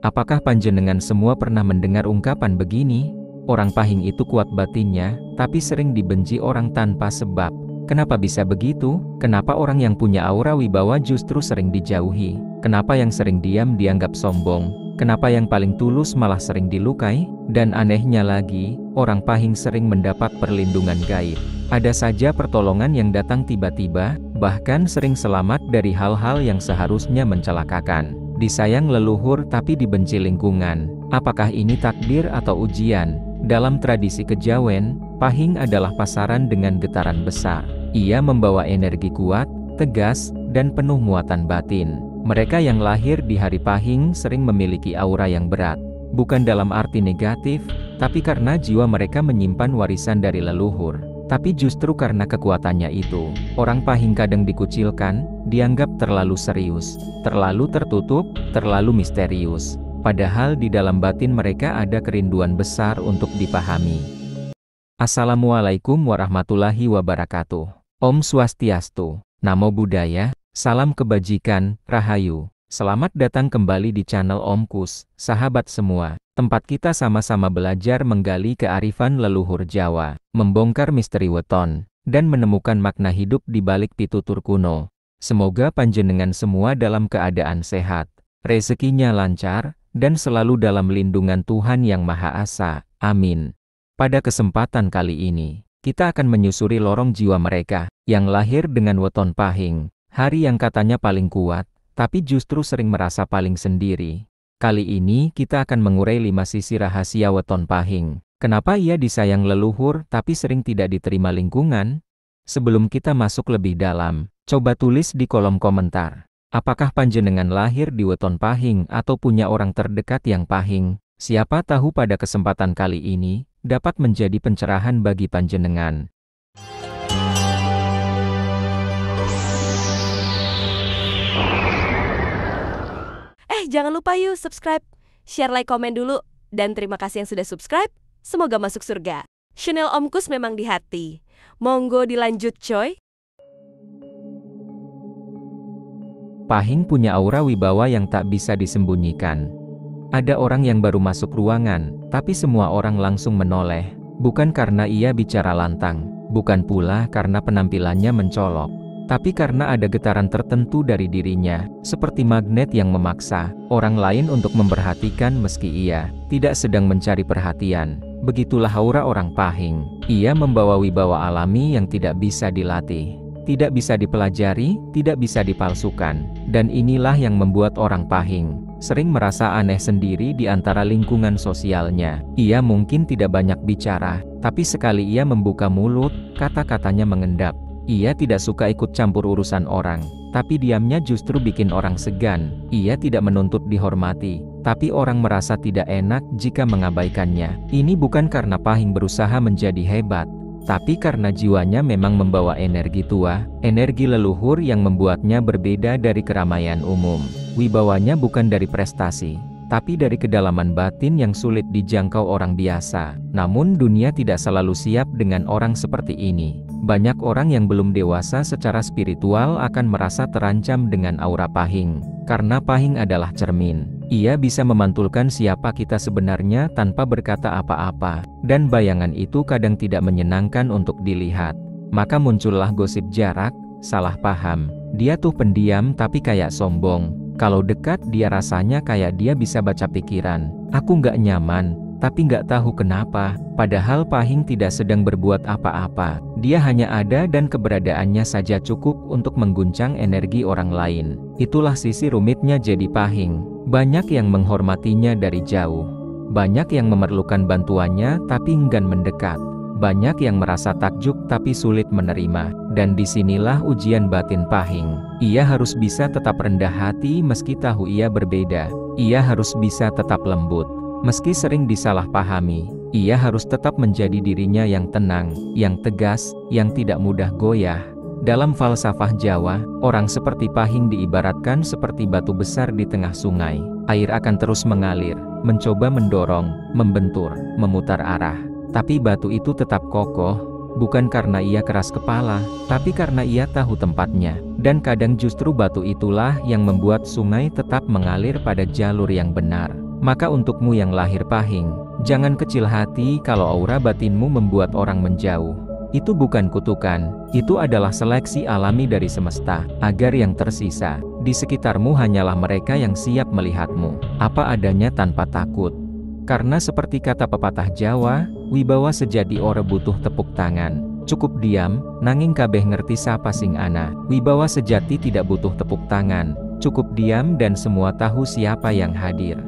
Apakah panjenengan semua pernah mendengar ungkapan begini? Orang Pahing itu kuat batinnya, tapi sering dibenci orang tanpa sebab. Kenapa bisa begitu? Kenapa orang yang punya aura wibawa justru sering dijauhi? Kenapa yang sering diam dianggap sombong? Kenapa yang paling tulus malah sering dilukai? Dan anehnya lagi, orang Pahing sering mendapat perlindungan gaib. Ada saja pertolongan yang datang tiba-tiba, bahkan sering selamat dari hal-hal yang seharusnya mencelakakan. Disayang leluhur tapi dibenci lingkungan. Apakah ini takdir atau ujian? Dalam tradisi kejawen, Pahing adalah pasaran dengan getaran besar. Ia membawa energi kuat, tegas, dan penuh muatan batin. Mereka yang lahir di hari Pahing sering memiliki aura yang berat. Bukan dalam arti negatif, tapi karena jiwa mereka menyimpan warisan dari leluhur. Tapi justru karena kekuatannya itu, orang Pahing kadang dikucilkan, dianggap terlalu serius, terlalu tertutup, terlalu misterius. Padahal di dalam batin mereka ada kerinduan besar untuk dipahami. Assalamualaikum warahmatullahi wabarakatuh. Om Swastiastu, Namo Buddhaya, salam kebajikan, Rahayu. Selamat datang kembali di channel Om Kus, sahabat semua. Tempat kita sama-sama belajar menggali kearifan leluhur Jawa, membongkar misteri weton, dan menemukan makna hidup di balik pitutur kuno. Semoga panjenengan semua dalam keadaan sehat, rezekinya lancar, dan selalu dalam lindungan Tuhan Yang Maha Esa. Amin. Pada kesempatan kali ini, kita akan menyusuri lorong jiwa mereka, yang lahir dengan weton Pahing, hari yang katanya paling kuat, tapi justru sering merasa paling sendiri. Kali ini kita akan mengurai 5 sisi rahasia weton Pahing. Kenapa ia disayang leluhur tapi sering tidak diterima lingkungan? Sebelum kita masuk lebih dalam, coba tulis di kolom komentar. Apakah panjenengan lahir di weton Pahing atau punya orang terdekat yang Pahing? Siapa tahu pada kesempatan kali ini, dapat menjadi pencerahan bagi panjenengan. Jangan lupa yuk subscribe, share, like, komen dulu. Dan terima kasih yang sudah subscribe, semoga masuk surga. Channel Om Kus memang di hati. Monggo dilanjut coy. Pahing punya aura wibawa yang tak bisa disembunyikan. Ada orang yang baru masuk ruangan, tapi semua orang langsung menoleh. Bukan karena ia bicara lantang, bukan pula karena penampilannya mencolok, tapi karena ada getaran tertentu dari dirinya, seperti magnet yang memaksa orang lain untuk memperhatikan meski ia tidak sedang mencari perhatian. Begitulah aura orang Pahing. Ia membawa wibawa alami yang tidak bisa dilatih, tidak bisa dipelajari, tidak bisa dipalsukan. Dan inilah yang membuat orang Pahing sering merasa aneh sendiri di antara lingkungan sosialnya. Ia mungkin tidak banyak bicara, tapi sekali ia membuka mulut, kata-katanya mengendap. Ia tidak suka ikut campur urusan orang, tapi diamnya justru bikin orang segan. Ia tidak menuntut dihormati, tapi orang merasa tidak enak jika mengabaikannya. Ini bukan karena Pahing berusaha menjadi hebat, tapi karena jiwanya memang membawa energi tua, energi leluhur yang membuatnya berbeda dari keramaian umum. Wibawanya bukan dari prestasi, tapi dari kedalaman batin yang sulit dijangkau orang biasa. Namun dunia tidak selalu siap dengan orang seperti ini. Banyak orang yang belum dewasa secara spiritual akan merasa terancam dengan aura Pahing, karena Pahing adalah cermin. Ia bisa memantulkan siapa kita sebenarnya tanpa berkata apa-apa, dan bayangan itu kadang tidak menyenangkan untuk dilihat. Maka muncullah gosip jarak, salah paham. Dia tuh pendiam tapi kayak sombong. Kalau dekat dia rasanya kayak dia bisa baca pikiran. Aku nggak nyaman, tapi nggak tahu kenapa. Padahal Pahing tidak sedang berbuat apa-apa. Dia hanya ada dan keberadaannya saja cukup untuk mengguncang energi orang lain. Itulah sisi rumitnya jadi Pahing. Banyak yang menghormatinya dari jauh. Banyak yang memerlukan bantuannya tapi enggan mendekat. Banyak yang merasa takjub tapi sulit menerima. Dan disinilah ujian batin Pahing. Ia harus bisa tetap rendah hati meski tahu ia berbeda. Ia harus bisa tetap lembut meski sering disalahpahami. Ia harus tetap menjadi dirinya yang tenang, yang tegas, yang tidak mudah goyah. Dalam falsafah Jawa, orang seperti Pahing diibaratkan seperti batu besar di tengah sungai. Air akan terus mengalir, mencoba mendorong, membentur, memutar arah. Tapi batu itu tetap kokoh, bukan karena ia keras kepala, tapi karena ia tahu tempatnya. Dan kadang justru batu itulah yang membuat sungai tetap mengalir pada jalur yang benar. Maka untukmu yang lahir Pahing, jangan kecil hati kalau aura batinmu membuat orang menjauh. Itu bukan kutukan, itu adalah seleksi alami dari semesta, agar yang tersisa di sekitarmu hanyalah mereka yang siap melihatmu apa adanya tanpa takut. Karena seperti kata pepatah Jawa, wibawa sejati ora butuh tepuk tangan. Cukup diam, nanging kabeh ngerti sapa sing ana. Wibawa sejati tidak butuh tepuk tangan, cukup diam dan semua tahu siapa yang hadir.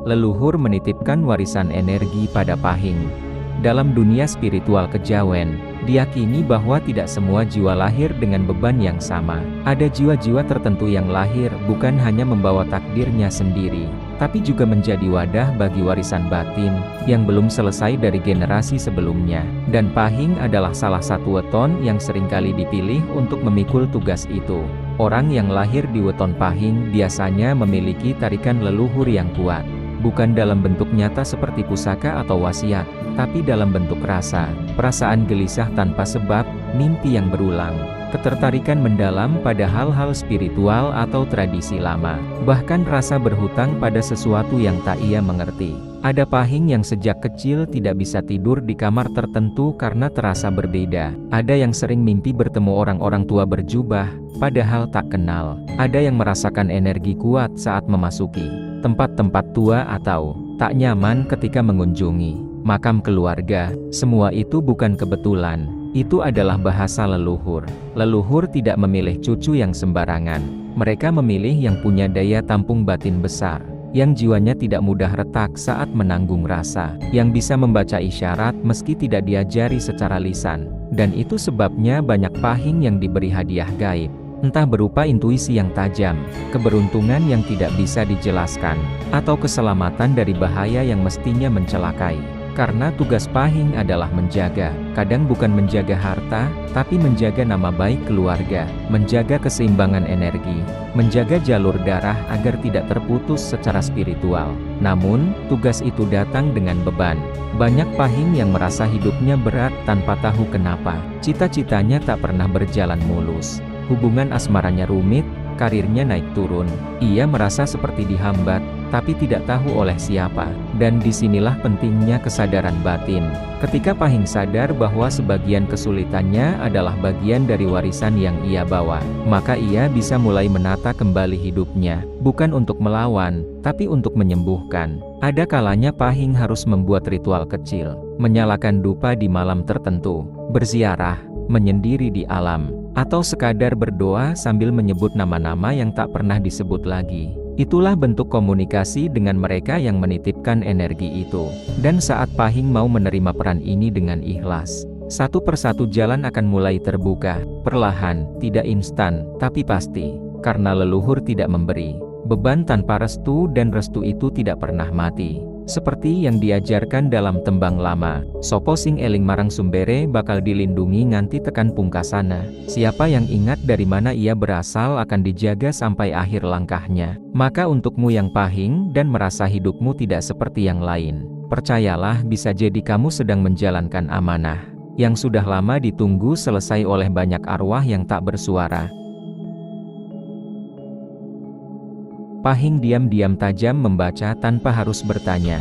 Leluhur menitipkan warisan energi pada Pahing. Dalam dunia spiritual kejawen, diyakini bahwa tidak semua jiwa lahir dengan beban yang sama. Ada jiwa-jiwa tertentu yang lahir bukan hanya membawa takdirnya sendiri, tapi juga menjadi wadah bagi warisan batin yang belum selesai dari generasi sebelumnya. Dan Pahing adalah salah satu weton yang seringkali dipilih untuk memikul tugas itu. Orang yang lahir di weton Pahing biasanya memiliki tarikan leluhur yang kuat. Bukan dalam bentuk nyata seperti pusaka atau wasiat, tapi dalam bentuk rasa, perasaan gelisah tanpa sebab, mimpi yang berulang, ketertarikan mendalam pada hal-hal spiritual atau tradisi lama, bahkan rasa berhutang pada sesuatu yang tak ia mengerti. Ada Pahing yang sejak kecil tidak bisa tidur di kamar tertentu karena terasa berbeda. Ada yang sering mimpi bertemu orang-orang tua berjubah, padahal tak kenal. Ada yang merasakan energi kuat saat memasuki tempat-tempat tua atau tak nyaman ketika mengunjungi makam keluarga. Semua itu bukan kebetulan, itu adalah bahasa leluhur. Leluhur tidak memilih cucu yang sembarangan. Mereka memilih yang punya daya tampung batin besar, yang jiwanya tidak mudah retak saat menanggung rasa, yang bisa membaca isyarat meski tidak diajari secara lisan. Dan itu sebabnya banyak Pahing yang diberi hadiah gaib. Entah berupa intuisi yang tajam, keberuntungan yang tidak bisa dijelaskan, atau keselamatan dari bahaya yang mestinya mencelakai. Karena tugas Pahing adalah menjaga, kadang bukan menjaga harta, tapi menjaga nama baik keluarga, menjaga keseimbangan energi, menjaga jalur darah agar tidak terputus secara spiritual. Namun, tugas itu datang dengan beban. Banyak Pahing yang merasa hidupnya berat tanpa tahu kenapa. Cita-citanya tak pernah berjalan mulus. Hubungan asmaranya rumit, karirnya naik turun. Ia merasa seperti dihambat, tapi tidak tahu oleh siapa. Dan disinilah pentingnya kesadaran batin. Ketika Pahing sadar bahwa sebagian kesulitannya adalah bagian dari warisan yang ia bawa, maka ia bisa mulai menata kembali hidupnya. Bukan untuk melawan, tapi untuk menyembuhkan. Ada kalanya Pahing harus membuat ritual kecil, menyalakan dupa di malam tertentu, berziarah, menyendiri di alam, atau sekadar berdoa sambil menyebut nama-nama yang tak pernah disebut lagi. Itulah bentuk komunikasi dengan mereka yang menitipkan energi itu. Dan saat Pahing mau menerima peran ini dengan ikhlas, satu persatu jalan akan mulai terbuka, perlahan, tidak instan, tapi pasti. Karena leluhur tidak memberi beban tanpa restu, dan restu itu tidak pernah mati. Seperti yang diajarkan dalam tembang lama, sopo sing eling marang sumbere bakal dilindungi nganti tekan pungkasana. Siapa yang ingat dari mana ia berasal akan dijaga sampai akhir langkahnya. Maka untukmu yang Pahing dan merasa hidupmu tidak seperti yang lain, percayalah bisa jadi kamu sedang menjalankan amanah yang sudah lama ditunggu selesai oleh banyak arwah yang tak bersuara. Pahing diam-diam tajam membaca tanpa harus bertanya.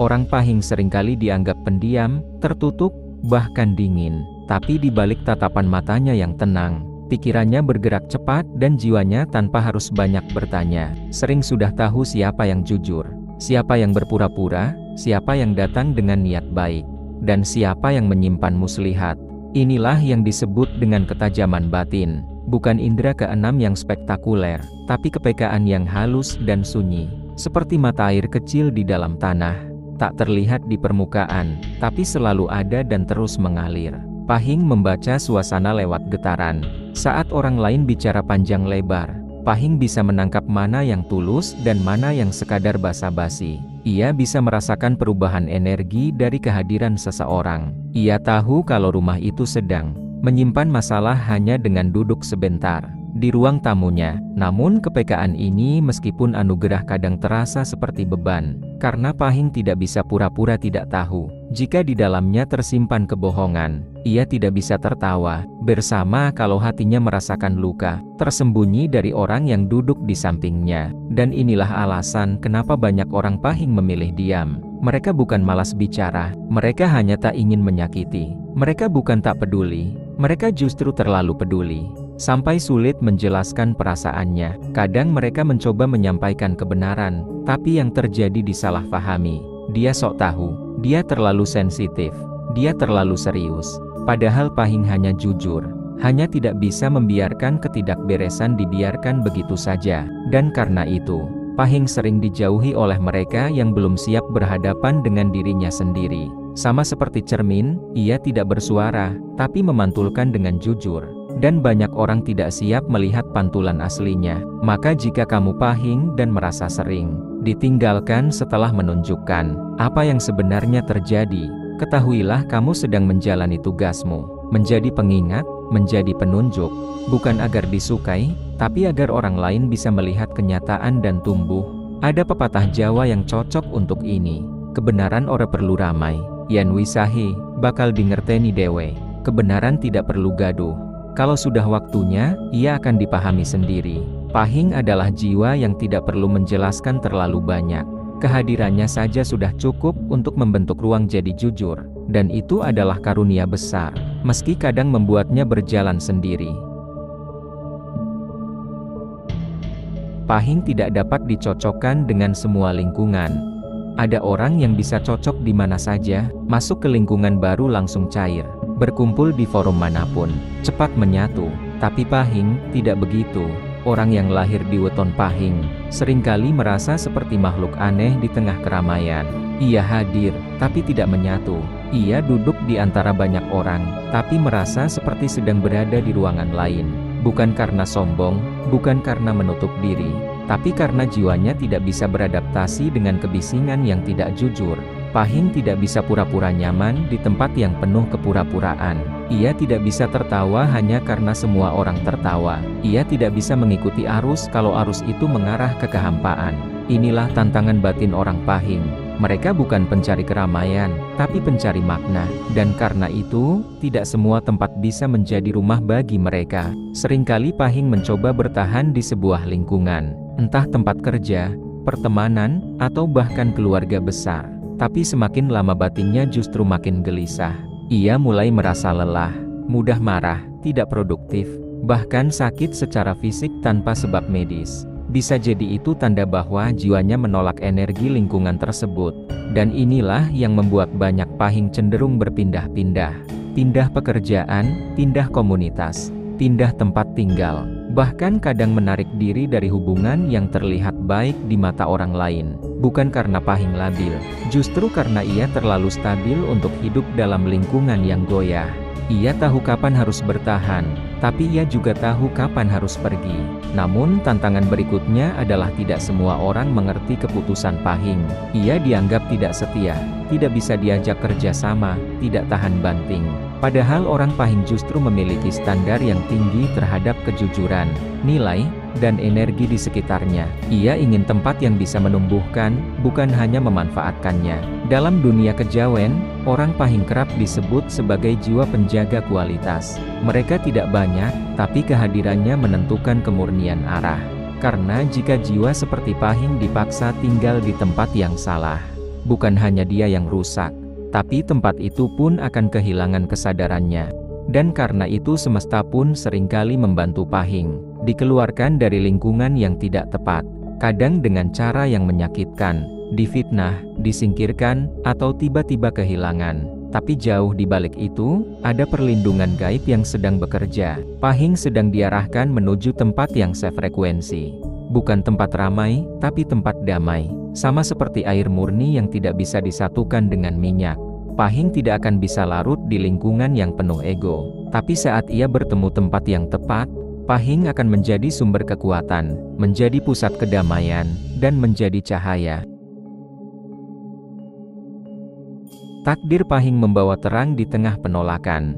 Orang Pahing seringkali dianggap pendiam, tertutup, bahkan dingin. Tapi di balik tatapan matanya yang tenang, pikirannya bergerak cepat dan jiwanya tanpa harus banyak bertanya. Sering sudah tahu siapa yang jujur, siapa yang berpura-pura, siapa yang datang dengan niat baik, dan siapa yang menyimpan muslihat. Inilah yang disebut dengan ketajaman batin. Bukan indera keenam yang spektakuler, tapi kepekaan yang halus dan sunyi. Seperti mata air kecil di dalam tanah, tak terlihat di permukaan, tapi selalu ada dan terus mengalir. Pahing membaca suasana lewat getaran. Saat orang lain bicara panjang lebar, Pahing bisa menangkap mana yang tulus dan mana yang sekadar basa-basi. Ia bisa merasakan perubahan energi dari kehadiran seseorang. Ia tahu kalau rumah itu sedang menyimpan masalah hanya dengan duduk sebentar. di ruang tamunya. Namun kepekaan ini meskipun anugerah kadang terasa seperti beban, karena Pahing tidak bisa pura-pura tidak tahu. Jika di dalamnya tersimpan kebohongan, ia tidak bisa tertawa bersama kalau hatinya merasakan luka tersembunyi dari orang yang duduk di sampingnya. Dan inilah alasan kenapa banyak orang Pahing memilih diam. Mereka bukan malas bicara, mereka hanya tak ingin menyakiti. Mereka bukan tak peduli, mereka justru terlalu peduli, sampai sulit menjelaskan perasaannya. Kadang mereka mencoba menyampaikan kebenaran, tapi yang terjadi disalahpahami. Dia sok tahu, dia terlalu sensitif, dia terlalu serius. Padahal Pahing hanya jujur, hanya tidak bisa membiarkan ketidakberesan dibiarkan begitu saja. Dan karena itu, Pahing sering dijauhi oleh mereka yang belum siap berhadapan dengan dirinya sendiri. Sama seperti cermin, ia tidak bersuara, tapi memantulkan dengan jujur. Dan banyak orang tidak siap melihat pantulan aslinya. Maka jika kamu Pahing dan merasa sering ditinggalkan setelah menunjukkan apa yang sebenarnya terjadi, ketahuilah kamu sedang menjalani tugasmu, menjadi pengingat, menjadi penunjuk, bukan agar disukai, tapi agar orang lain bisa melihat kenyataan dan tumbuh. Ada pepatah Jawa yang cocok untuk ini. Kebenaran ora perlu ramai, yen wisahi, bakal dingerteni dewe. Kebenaran tidak perlu gaduh. Kalau sudah waktunya, ia akan dipahami sendiri. Pahing adalah jiwa yang tidak perlu menjelaskan terlalu banyak. Kehadirannya saja sudah cukup untuk membentuk ruang jadi jujur. Dan itu adalah karunia besar, meski kadang membuatnya berjalan sendiri. Pahing tidak dapat dicocokkan dengan semua lingkungan. Ada orang yang bisa cocok di mana saja, masuk ke lingkungan baru langsung cair, berkumpul di forum manapun, cepat menyatu. Tapi Pahing tidak begitu. Orang yang lahir di weton Pahing seringkali merasa seperti makhluk aneh di tengah keramaian. Ia hadir, tapi tidak menyatu. Ia duduk di antara banyak orang, tapi merasa seperti sedang berada di ruangan lain. Bukan karena sombong, bukan karena menutup diri, tapi karena jiwanya tidak bisa beradaptasi dengan kebisingan yang tidak jujur. Pahing tidak bisa pura-pura nyaman di tempat yang penuh kepura-puraan. Ia tidak bisa tertawa hanya karena semua orang tertawa. Ia tidak bisa mengikuti arus kalau arus itu mengarah ke kehampaan. Inilah tantangan batin orang Pahing. Mereka bukan pencari keramaian, tapi pencari makna. Dan karena itu, tidak semua tempat bisa menjadi rumah bagi mereka. Seringkali Pahing mencoba bertahan di sebuah lingkungan, entah tempat kerja, pertemanan, atau bahkan keluarga besar. Tapi semakin lama batinnya justru makin gelisah. Ia mulai merasa lelah, mudah marah, tidak produktif, bahkan sakit secara fisik tanpa sebab medis. Bisa jadi itu tanda bahwa jiwanya menolak energi lingkungan tersebut. Dan inilah yang membuat banyak Pahing cenderung berpindah-pindah. Pindah pekerjaan, pindah komunitas, pindah tempat tinggal. Bahkan kadang menarik diri dari hubungan yang terlihat baik di mata orang lain. Bukan karena Pahing labil, justru karena ia terlalu stabil untuk hidup dalam lingkungan yang goyah. Ia tahu kapan harus bertahan, tapi ia juga tahu kapan harus pergi. Namun tantangan berikutnya adalah tidak semua orang mengerti keputusan Pahing. Ia dianggap tidak setia, tidak bisa diajak kerja sama, tidak tahan banting. Padahal orang Pahing justru memiliki standar yang tinggi terhadap kejujuran, nilai, dan energi di sekitarnya. Ia ingin tempat yang bisa menumbuhkan, bukan hanya memanfaatkannya. Dalam dunia kejawen, orang Pahing kerap disebut sebagai jiwa penjaga kualitas. Mereka tidak banyak, tapi kehadirannya menentukan kemurnian arah. Karena jika jiwa seperti Pahing dipaksa tinggal di tempat yang salah, bukan hanya dia yang rusak, tapi tempat itu pun akan kehilangan kesadarannya. Dan karena itu semesta pun seringkali membantu Pahing dikeluarkan dari lingkungan yang tidak tepat, kadang dengan cara yang menyakitkan, difitnah, disingkirkan, atau tiba-tiba kehilangan. Tapi jauh di balik itu, ada perlindungan gaib yang sedang bekerja. Pahing sedang diarahkan menuju tempat yang sefrekuensi. Bukan tempat ramai, tapi tempat damai. Sama seperti air murni yang tidak bisa disatukan dengan minyak. Pahing tidak akan bisa larut di lingkungan yang penuh ego. Tapi saat ia bertemu tempat yang tepat, Pahing akan menjadi sumber kekuatan, menjadi pusat kedamaian, dan menjadi cahaya. Takdir Pahing membawa terang di tengah penolakan.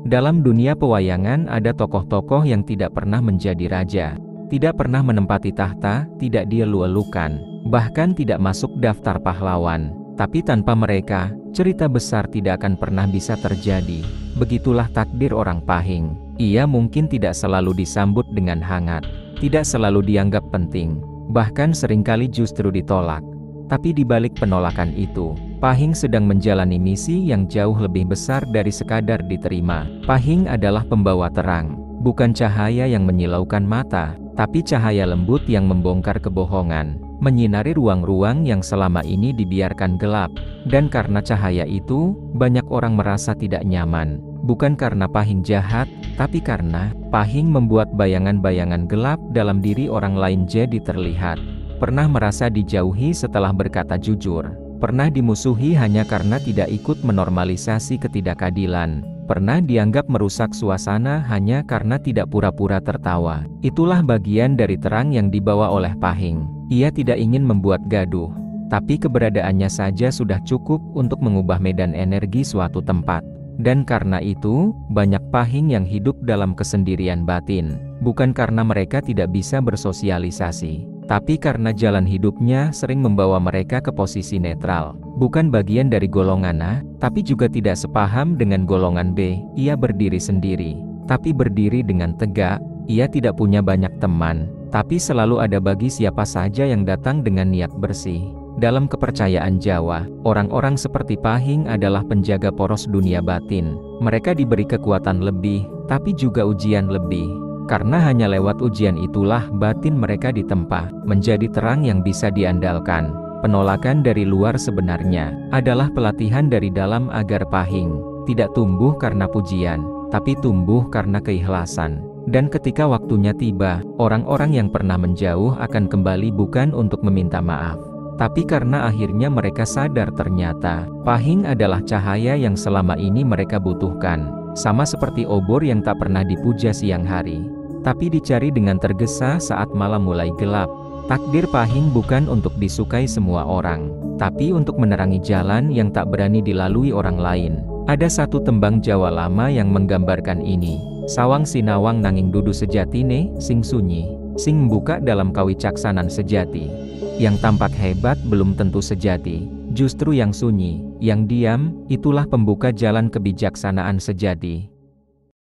Dalam dunia pewayangan ada tokoh-tokoh yang tidak pernah menjadi raja, tidak pernah menempati tahta, tidak dielu-elukan, bahkan tidak masuk daftar pahlawan. Tapi tanpa mereka, cerita besar tidak akan pernah bisa terjadi. Begitulah takdir orang Pahing. Ia mungkin tidak selalu disambut dengan hangat, tidak selalu dianggap penting, bahkan seringkali justru ditolak. Tapi di balik penolakan itu, Pahing sedang menjalani misi yang jauh lebih besar dari sekadar diterima. Pahing adalah pembawa terang, bukan cahaya yang menyilaukan mata, tapi cahaya lembut yang membongkar kebohongan, menyinari ruang-ruang yang selama ini dibiarkan gelap. Dan karena cahaya itu, banyak orang merasa tidak nyaman. Bukan karena Pahing jahat, tapi karena Pahing membuat bayangan-bayangan gelap dalam diri orang lain jadi terlihat. Pernah merasa dijauhi setelah berkata jujur. Pernah dimusuhi hanya karena tidak ikut menormalisasi ketidakadilan. Pernah dianggap merusak suasana hanya karena tidak pura-pura tertawa. Itulah bagian dari terang yang dibawa oleh Pahing. Ia tidak ingin membuat gaduh, tapi keberadaannya saja sudah cukup untuk mengubah medan energi suatu tempat. Dan karena itu, banyak Pahing yang hidup dalam kesendirian batin. Bukan karena mereka tidak bisa bersosialisasi, tapi karena jalan hidupnya sering membawa mereka ke posisi netral. Bukan bagian dari golongan A, tapi juga tidak sepaham dengan golongan B. Ia berdiri sendiri, tapi berdiri dengan tegak. Ia tidak punya banyak teman, tapi selalu ada bagi siapa saja yang datang dengan niat bersih. Dalam kepercayaan Jawa, orang-orang seperti Pahing adalah penjaga poros dunia batin. Mereka diberi kekuatan lebih, tapi juga ujian lebih. Karena hanya lewat ujian itulah batin mereka ditempa, menjadi terang yang bisa diandalkan. Penolakan dari luar sebenarnya adalah pelatihan dari dalam agar Pahing tidak tumbuh karena pujian, tapi tumbuh karena keikhlasan. Dan ketika waktunya tiba, orang-orang yang pernah menjauh akan kembali bukan untuk meminta maaf, tapi karena akhirnya mereka sadar ternyata Pahing adalah cahaya yang selama ini mereka butuhkan. Sama seperti obor yang tak pernah dipuja siang hari, tapi dicari dengan tergesa saat malam mulai gelap. Takdir Pahing bukan untuk disukai semua orang, tapi untuk menerangi jalan yang tak berani dilalui orang lain. Ada satu tembang Jawa lama yang menggambarkan ini. Sawang sinawang nanging dudu sejatine, sing sunyi, sing membuka dalam kawicaksanan sejati. Yang tampak hebat belum tentu sejati, justru yang sunyi, yang diam, itulah pembuka jalan kebijaksanaan sejati.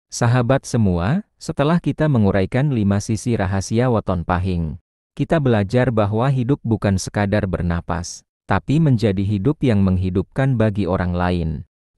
Sahabat semua, setelah kita menguraikan 5 sisi rahasia weton Pahing, kita belajar bahwa hidup bukan sekadar bernapas, tapi menjadi hidup yang menghidupkan bagi orang lain.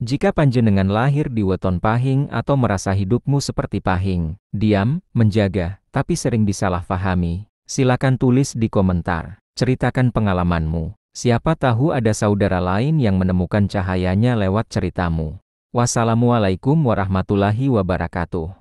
Jika panjenengan lahir di weton Pahing atau merasa hidupmu seperti Pahing, diam, menjaga, tapi sering disalahpahami, silakan tulis di komentar, ceritakan pengalamanmu. Siapa tahu ada saudara lain yang menemukan cahayanya lewat ceritamu. Wassalamualaikum warahmatullahi wabarakatuh.